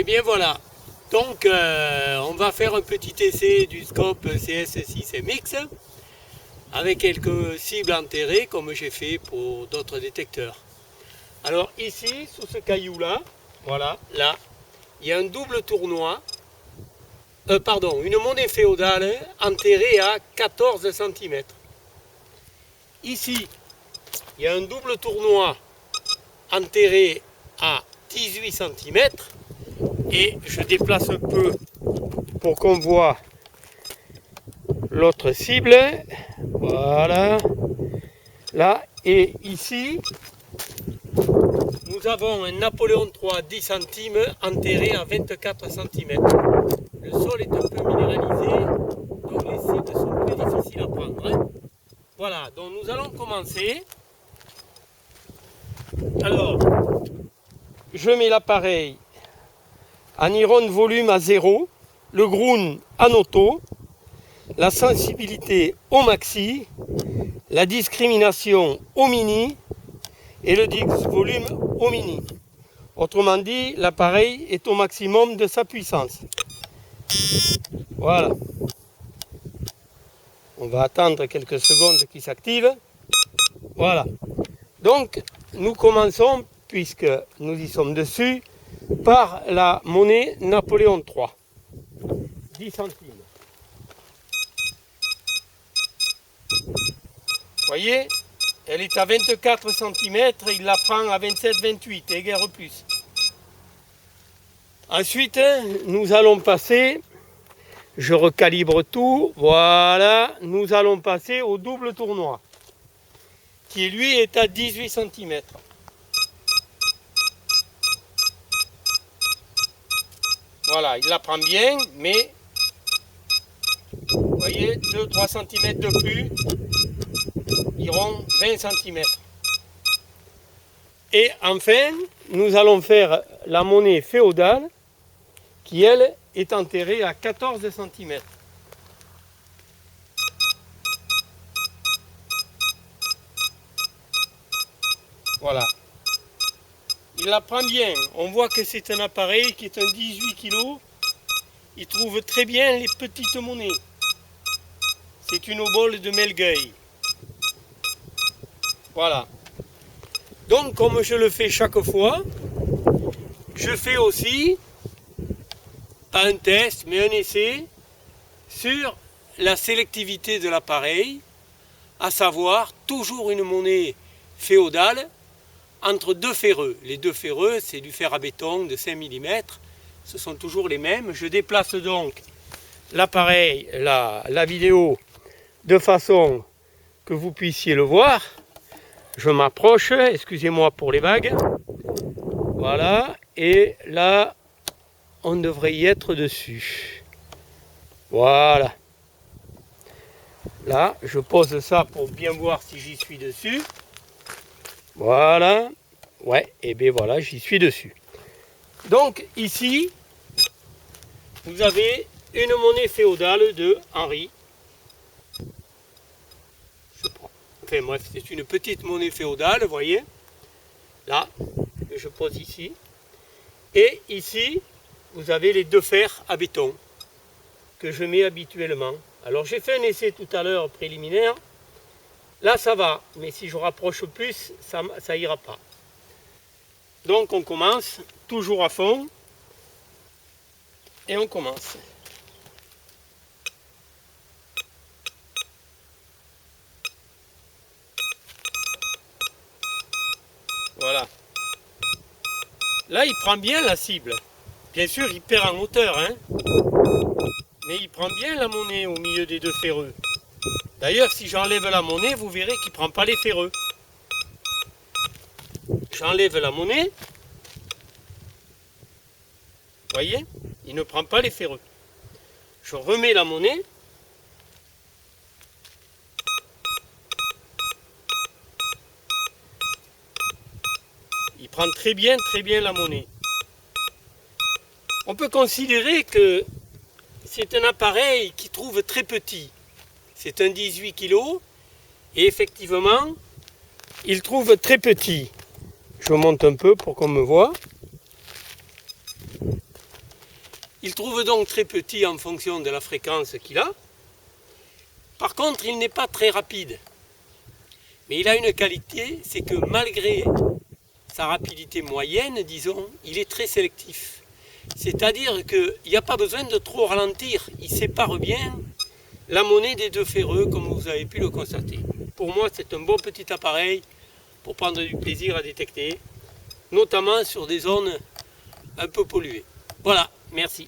bien voilà, donc on va faire un petit essai du scope CS6MX avec quelques cibles enterrées comme j'ai fait pour d'autres détecteurs. Alors ici, sous ce caillou là, voilà, là, il y a un double tournois, une monnaie féodale enterrée à 14 cm. Ici, il y a un double tournois enterré à 18 cm. Et je déplace un peu pour qu'on voit l'autre cible. Voilà. Là, et ici, nous avons un Napoléon III 10 centimes enterré à 24 cm. Le sol est un peu minéralisé, donc les cibles sont plus difficiles à prendre. Hein. Voilà, donc nous allons commencer. Alors, je mets l'appareil en iron volume à 0, le ground en auto, la sensibilité au maxi, la discrimination au mini et le dix volume au mini. Autrement dit, l'appareil est au maximum de sa puissance. Voilà. On va attendre quelques secondes qu'il s'active. Voilà. Donc, nous commençons, puisque nous y sommes dessus, par la monnaie Napoléon III. 10 centimes. Vous voyez, elle est à 24 cm, il la prend à 27-28, et guère plus. Ensuite, nous allons passer, je recalibre tout, voilà, nous allons passer au double tournois, qui lui est à 18 cm. Voilà, il la prend bien, mais vous voyez, 2-3 cm de plus, iront 20 cm. Et enfin, nous allons faire la monnaie féodale, qui elle est enterrée à 14 cm. Voilà. Il la prend bien. On voit que c'est un appareil qui est un 18 kg. Il trouve très bien les petites monnaies. C'est une obole de Melgueil. Voilà. Donc, comme je le fais chaque fois, je fais aussi, pas un test, mais un essai sur la sélectivité de l'appareil, à savoir toujours une monnaie féodale entre deux ferreux. Les deux ferreux, c'est du fer à béton de 5 mm, ce sont toujours les mêmes. Je déplace donc l'appareil, la vidéo, de façon que vous puissiez le voir. Je m'approche, excusez-moi pour les vagues. Voilà, et là, on devrait y être dessus. Voilà. Là, je pose ça pour bien voir si j'y suis dessus. Voilà. Ouais, et bien voilà, j'y suis dessus. Donc ici, vous avez une monnaie féodale de Henri. Je prends. Enfin bref, c'est une petite monnaie féodale, vous voyez. Là, que je pose ici. Et ici, vous avez les deux fers à béton que je mets habituellement. Alors j'ai fait un essai tout à l'heure préliminaire. Là ça va, mais si je rapproche plus, ça ira pas. Donc on commence, toujours à fond. Et on commence. Voilà. Là il prend bien la cible. Bien sûr il perd en hauteur, hein. Mais il prend bien la monnaie au milieu des deux ferreux. D'ailleurs, si j'enlève la monnaie, vous verrez qu'il ne prend pas les ferreux. J'enlève la monnaie. Vous voyez, il ne prend pas les ferreux. Je remets la monnaie. Il prend très bien la monnaie. On peut considérer que c'est un appareil qui trouve très petit. C'est un 18 kg et effectivement, il trouve très petit. Je monte un peu pour qu'on me voit. Il trouve donc très petit en fonction de la fréquence qu'il a. Par contre, il n'est pas très rapide. Mais il a une qualité, c'est que malgré sa rapidité moyenne, disons, il est très sélectif. C'est-à-dire qu'il n'y a pas besoin de trop ralentir. Il sépare bien la monnaie des deux ferreux, comme vous avez pu le constater. Pour moi, c'est un bon petit appareil pour prendre du plaisir à détecter, notamment sur des zones un peu polluées. Voilà, merci.